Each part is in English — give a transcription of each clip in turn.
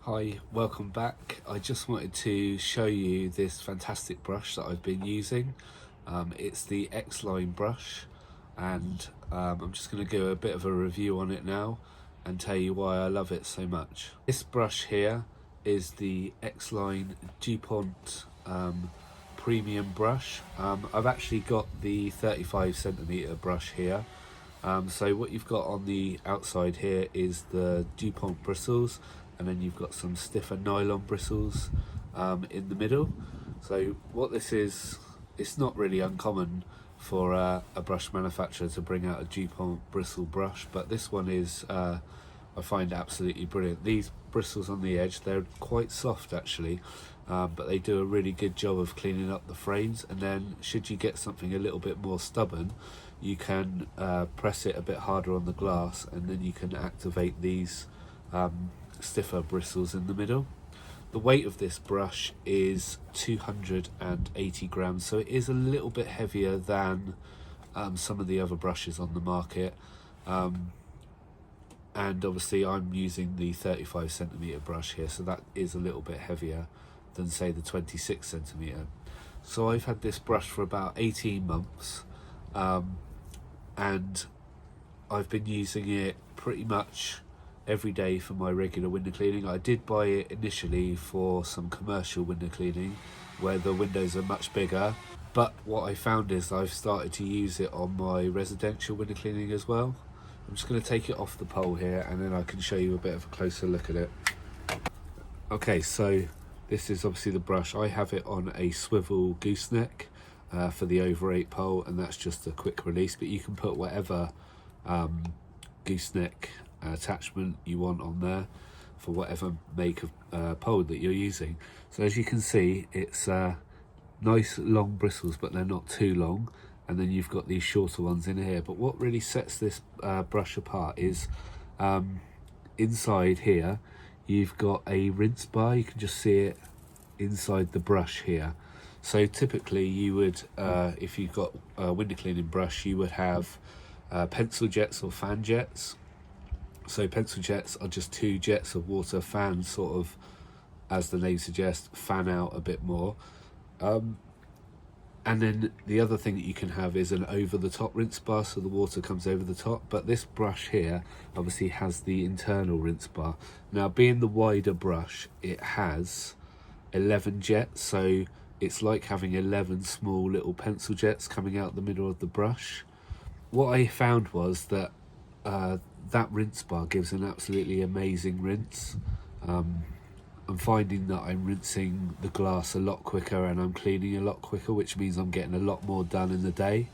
Hi, welcome back. I just wanted to show you this fantastic brush that I've been using. It's the Xline brush, and I'm just going to give a bit of a review on it now and tell you why I love it so much. This brush here is the Xline DuPont premium brush. I've actually got the 35cm brush here. So what you've got on the outside here is the DuPont bristles, and then you've got some stiffer nylon bristles in the middle. So what this is, it's not really uncommon for a brush manufacturer to bring out a DuPont bristle brush, but this one is, I find, absolutely brilliant. These bristles on the edge, they're quite soft actually, but they do a really good job of cleaning up the frames. And then should you get something a little bit more stubborn, you can press it a bit harder on the glass, and then you can activate these stiffer bristles in the middle. The weight of this brush is 280 grams, so it is a little bit heavier than some of the other brushes on the market. And obviously I'm using the 35cm brush here, so that is a little bit heavier than say the 26cm. So I've had this brush for about 18 months, and I've been using it pretty much every day for my regular window cleaning. I did buy it initially for some commercial window cleaning where the windows are much bigger, but what I found is I've started to use it on my residential window cleaning as well. I'm just going to take it off the pole here, and then I can show you a bit of a closer look at it. Okay, so this is obviously the brush. I have it on a swivel gooseneck for the over 8 pole, and that's just a quick release, but you can put whatever gooseneck attachment you want on there for whatever make of pole that you're using. So as you can see, it's nice long bristles, but they're not too long, and then you've got these shorter ones in here. But what really sets this brush apart is inside here you've got a rinse bar. You can just see it inside the brush here. So typically you would, if you've got a window cleaning brush, you would have pencil jets or fan jets. So pencil jets are just 2 jets of water. Fans sort of, as the name suggests, fan out a bit more. And then the other thing that you can have is an over the top rinse bar, so the water comes over the top. But this brush here obviously has the internal rinse bar. Now, being the wider brush, it has 11 jets, so it's like having 11 small little pencil jets coming out the middle of the brush. What I found was that that rinse bar gives an absolutely amazing rinse. I'm finding that I'm rinsing the glass a lot quicker, and I'm cleaning a lot quicker, which means I'm getting a lot more done in the day,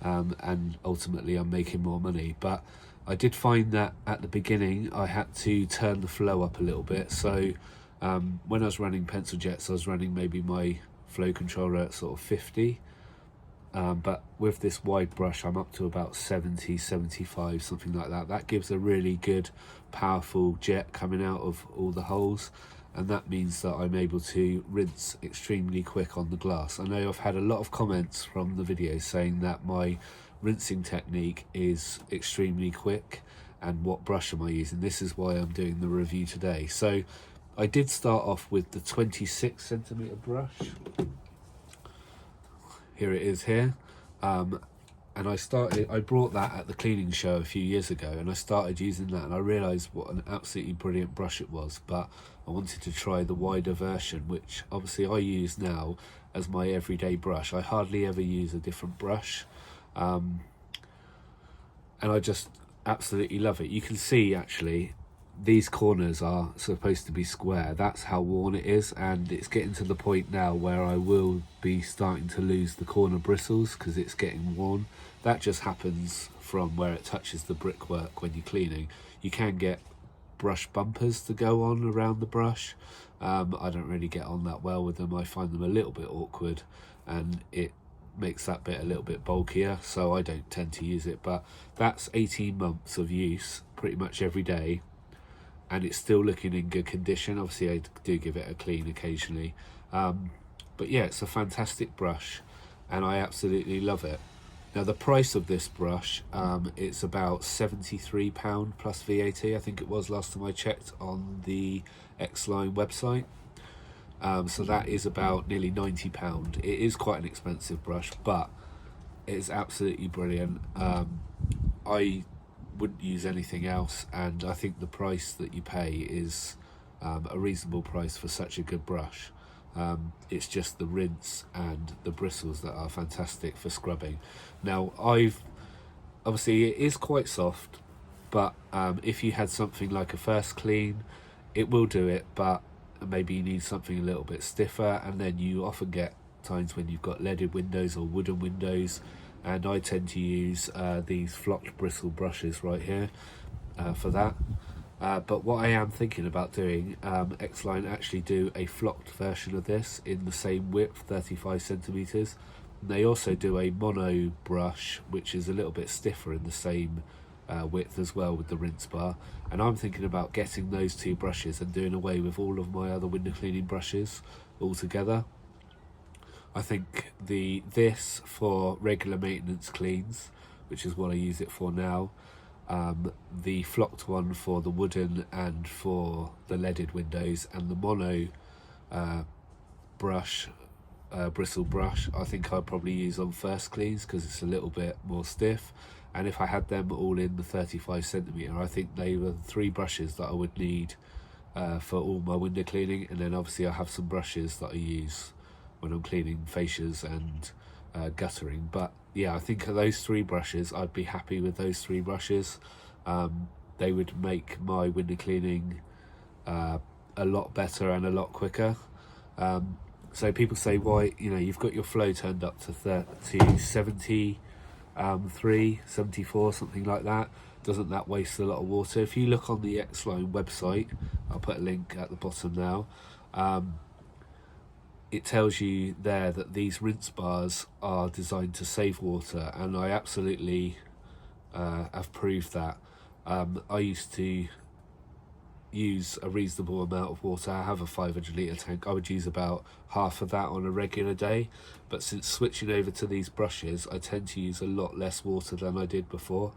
and ultimately I'm making more money. But I did find that at the beginning I had to turn the flow up a little bit. So when I was running pencil jets, I was running maybe my flow controller at sort of 50. But with this wide brush, I'm up to about 70, 75, something like that. That gives a really good, powerful jet coming out of all the holes, and that means that I'm able to rinse extremely quick on the glass. I know I've had a lot of comments from the videos saying that my rinsing technique is extremely quick, and what brush am I using? This is why I'm doing the review today. So I did start off with the 26cm brush. Here it is here, and I brought that at the cleaning show a few years ago, and I started using that, and I realised what an absolutely brilliant brush it was. But I wanted to try the wider version, which obviously I use now as my everyday brush. I hardly ever use a different brush, and I just absolutely love it. You can see actually these corners are supposed to be square. That's how worn it is, and it's getting to the point now where I will be starting to lose the corner bristles because it's getting worn. That just happens from where it touches the brickwork when you're cleaning. You can get brush bumpers to go on around the brush. I don't really get on that well with them. I find them a little bit awkward, and it makes that bit a little bit bulkier, so I don't tend to use it. But that's 18 months of use pretty much every day, and it's still looking in good condition. Obviously I do give it a clean occasionally, but yeah, it's a fantastic brush and I absolutely love it. Now the price of this brush, it's about £73 plus VAT, I think it was last time I checked on the Xline website. So that is about nearly £90. It is quite an expensive brush, but it is absolutely brilliant. I wouldn't use anything else, and I think the price that you pay is a reasonable price for such a good brush. It's just the rinse and the bristles that are fantastic for scrubbing. Now obviously it is quite soft, but if you had something like a first clean, it will do it, but maybe you need something a little bit stiffer. And then you often get times when you've got leaded windows or wooden windows, and I tend to use these flocked bristle brushes right here for that. But what I am thinking about doing, Xline actually do a flocked version of this in the same width, 35 centimeters. And they also do a mono brush, which is a little bit stiffer in the same width as well, with the rinse bar. And I'm thinking about getting those two brushes and doing away with all of my other window cleaning brushes altogether. I think this for regular maintenance cleans, which is what I use it for now. The flocked one for the wooden and for the leaded windows, and the mono brush, bristle brush, I think I'd probably use on first cleans because it's a little bit more stiff. And if I had them all in the 35 centimeter, I think they were the three brushes that I would need for all my window cleaning. And then obviously I have some brushes that I use when I'm cleaning fascias and guttering. But yeah, I think of those three brushes, I'd be happy with those three brushes. They would make my window cleaning a lot better and a lot quicker. So people say, why, you've got your flow turned up to 73, 74, something like that. Doesn't that waste a lot of water? If you look on the Xline website, I'll put a link at the bottom now, it tells you there that these rinse bars are designed to save water, and I absolutely have proved that. I used to use a reasonable amount of water. I have a 500 litre tank. I would use about half of that on a regular day, but since switching over to these brushes, I tend to use a lot less water than I did before,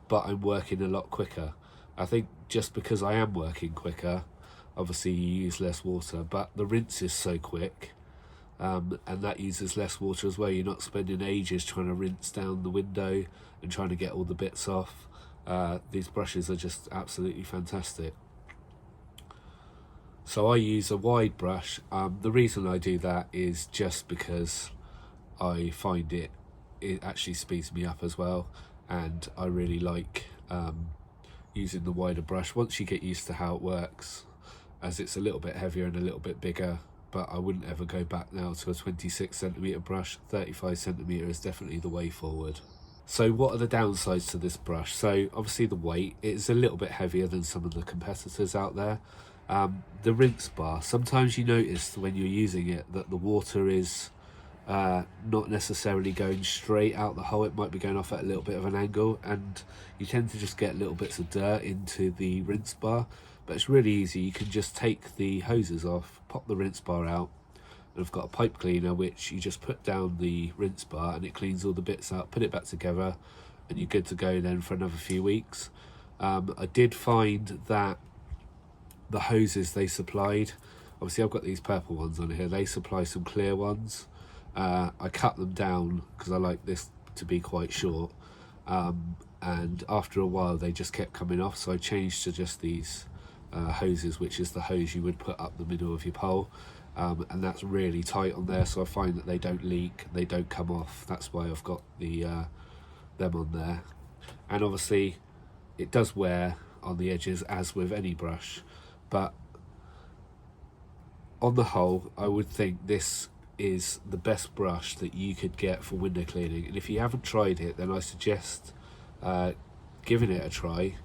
but I'm working a lot quicker. I think just because I am working quicker, obviously you use less water, but the rinse is so quick, and that uses less water as well. You're not spending ages trying to rinse down the window and trying to get all the bits off. These brushes are just absolutely fantastic. So I use a wide brush. The reason I do that is just because I find it actually speeds me up as well, and I really like using the wider brush once you get used to how it works, as it's a little bit heavier and a little bit bigger. But I wouldn't ever go back now to a 26 centimeter brush. 35 centimeter is definitely the way forward. So what are the downsides to this brush? So obviously the weight, it's a little bit heavier than some of the competitors out there. The rinse bar, sometimes you notice when you're using it that the water is not necessarily going straight out the hole. It might be going off at a little bit of an angle, and you tend to just get little bits of dirt into the rinse bar. But it's really easy. You can just take the hoses off, pop the rinse bar out, and I've got a pipe cleaner which you just put down the rinse bar and it cleans all the bits out, put it back together, and you're good to go then for another few weeks. I did find that the hoses they supplied, obviously I've got these purple ones on here, they supply some clear ones. I cut them down because I like this to be quite short, and after a while they just kept coming off, so I changed to just these hoses, which is the hose you would put up the middle of your pole, and that's really tight on there, so I find that they don't leak, they don't come off. That's why I've got the them on there. And obviously it does wear on the edges as with any brush, but on the whole I would think this is the best brush that you could get for window cleaning. And if you haven't tried it, then I suggest giving it a try.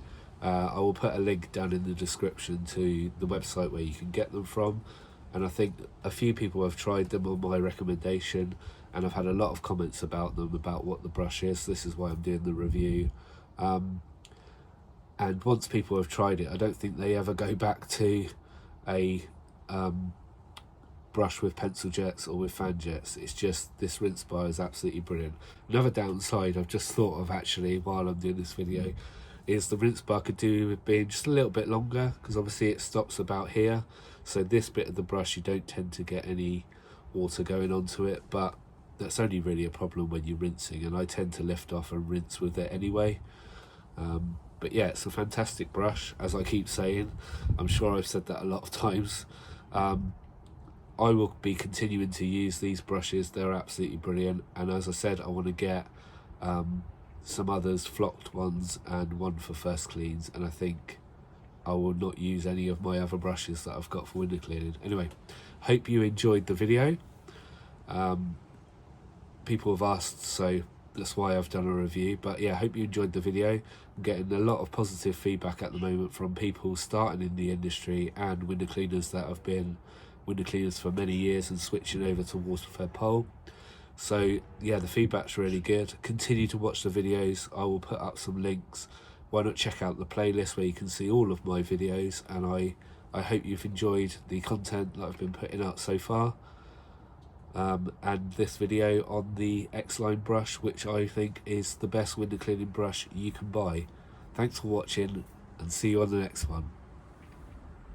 I will put a link down in the description to the website where you can get them from, and I think a few people have tried them on my recommendation, and I've had a lot of comments about them, about what the brush is. This is why I'm doing the review. And once people have tried it, I don't think they ever go back to a brush with pencil jets or with fan jets. It's just, this rinse bar is absolutely brilliant. Another downside I've just thought of actually while I'm doing this video is the rinse bar could do with being just a little bit longer, because obviously it stops about here, so this bit of the brush you don't tend to get any water going onto it, but that's only really a problem when you're rinsing, and I tend to lift off and rinse with it anyway. But yeah, it's a fantastic brush, as I keep saying. I'm sure I've said that a lot of times. I will be continuing to use these brushes. They're absolutely brilliant, and as I said, I want to get some others, flocked ones, and one for first cleans, and I think I will not use any of my other brushes that I've got for window cleaning. Anyway, hope you enjoyed the video. People have asked, so that's why I've done a review. But yeah, hope you enjoyed the video. I'm getting a lot of positive feedback at the moment from people starting in the industry and window cleaners that have been window cleaners for many years and switching over to WaterFedPole. So yeah, the feedback's really good. Continue to watch the videos. I will put up some links. Why not check out the playlist where you can see all of my videos, and I hope you've enjoyed the content that I've been putting out so far. And this video on the Xline brush, which I think is the best window cleaning brush you can buy. Thanks for watching, and see you on the next one.